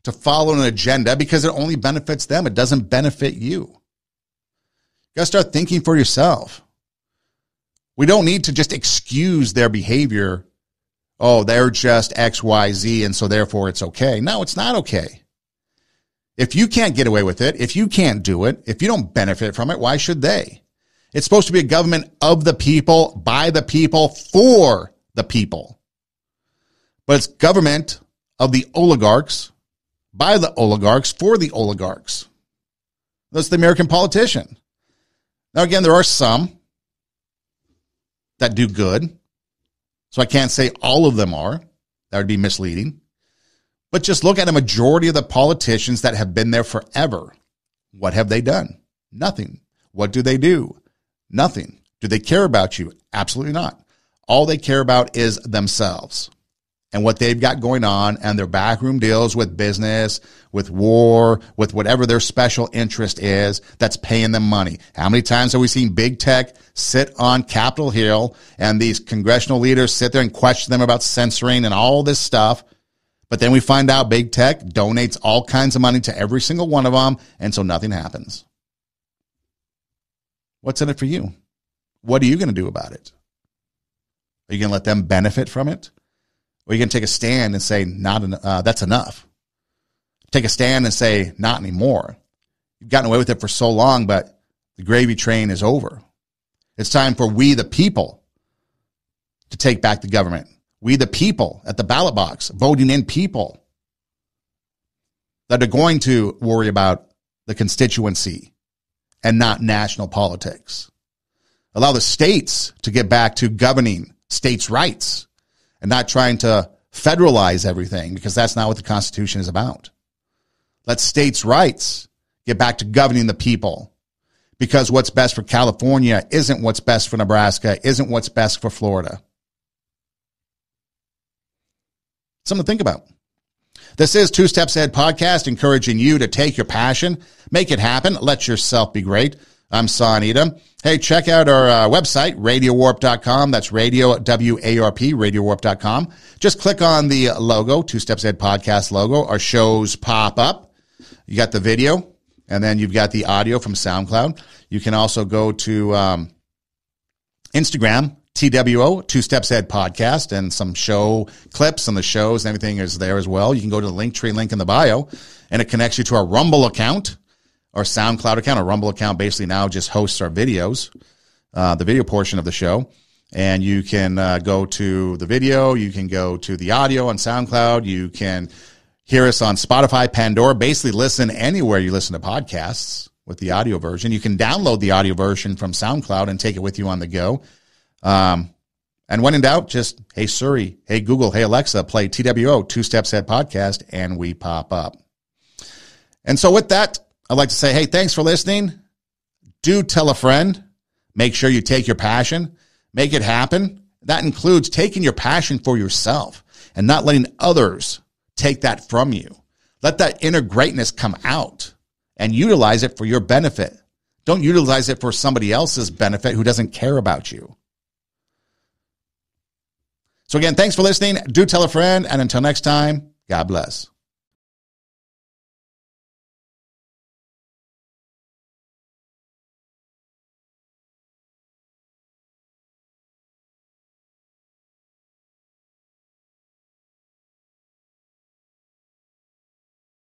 to follow an agenda because it only benefits them. It doesn't benefit you. You got to start thinking for yourself. We don't need to just excuse their behavior. Oh, they're just X, Y, Z, and so therefore it's okay. No, it's not okay. If you can't get away with it, if you can't do it, if you don't benefit from it, why should they? It's supposed to be a government of the people, by the people, for the people. But it's government of the oligarchs, by the oligarchs, for the oligarchs. That's the American politician. Now, again, there are some that do good. So I can't say all of them are. That would be misleading. But just look at a majority of the politicians that have been there forever. What have they done? Nothing. What do they do? Nothing. Do they care about you? Absolutely not. All they care about is themselves and what they've got going on and their backroom deals with business, with war, with whatever their special interest is that's paying them money. How many times have we seen big tech sit on Capitol Hill and these congressional leaders sit there and question them about censoring and all this stuff? But then we find out big tech donates all kinds of money to every single one of them, and so nothing happens. What's in it for you? What are you going to do about it? Are you going to let them benefit from it? Or are you going to take a stand and say, that's enough? Take a stand and say, not anymore. You've gotten away with it for so long, but the gravy train is over. It's time for we, the people, to take back the government. We, the people, at the ballot box, voting in people that are going to worry about the constituency and not national politics. Allow the states to get back to governing states' rights and not trying to federalize everything, because that's not what the Constitution is about. Let states' rights get back to governing the people, because what's best for California isn't what's best for Nebraska, isn't what's best for Florida. Something to think about. This is Two Steps Ahead Podcast, encouraging you to take your passion, make it happen, let yourself be great. I'm Son Edom. Hey, check out our website, RadioWarp.com. That's radio, W-A-R-P, RadioWarp.com. Just click on the logo, Two Steps Ahead Podcast logo. Our shows pop up. You got the video, and then you've got the audio from SoundCloud. You can also go to Instagram, TWO, Two Steps Ahead Podcast, and some show clips and the shows and everything is there as well. You can go to the Linktree link in the bio, and it connects you to our Rumble account, our SoundCloud account. Our Rumble account basically now just hosts our videos, the video portion of the show. And you can go to the video. You can go to the audio on SoundCloud. You can hear us on Spotify, Pandora, basically listen anywhere you listen to podcasts with the audio version. You can download the audio version from SoundCloud and take it with you on the go. And when in doubt, just, hey Siri, hey Google, hey Alexa, play TWO, Two Steps Ahead Podcast, and we pop up. And so with that, I'd like to say, hey, thanks for listening. Do tell a friend. Make sure you take your passion, make it happen. That includes taking your passion for yourself and not letting others take that from you. Let that inner greatness come out and utilize it for your benefit. Don't utilize it for somebody else's benefit who doesn't care about you. So again, thanks for listening. Do tell a friend. And until next time, God bless.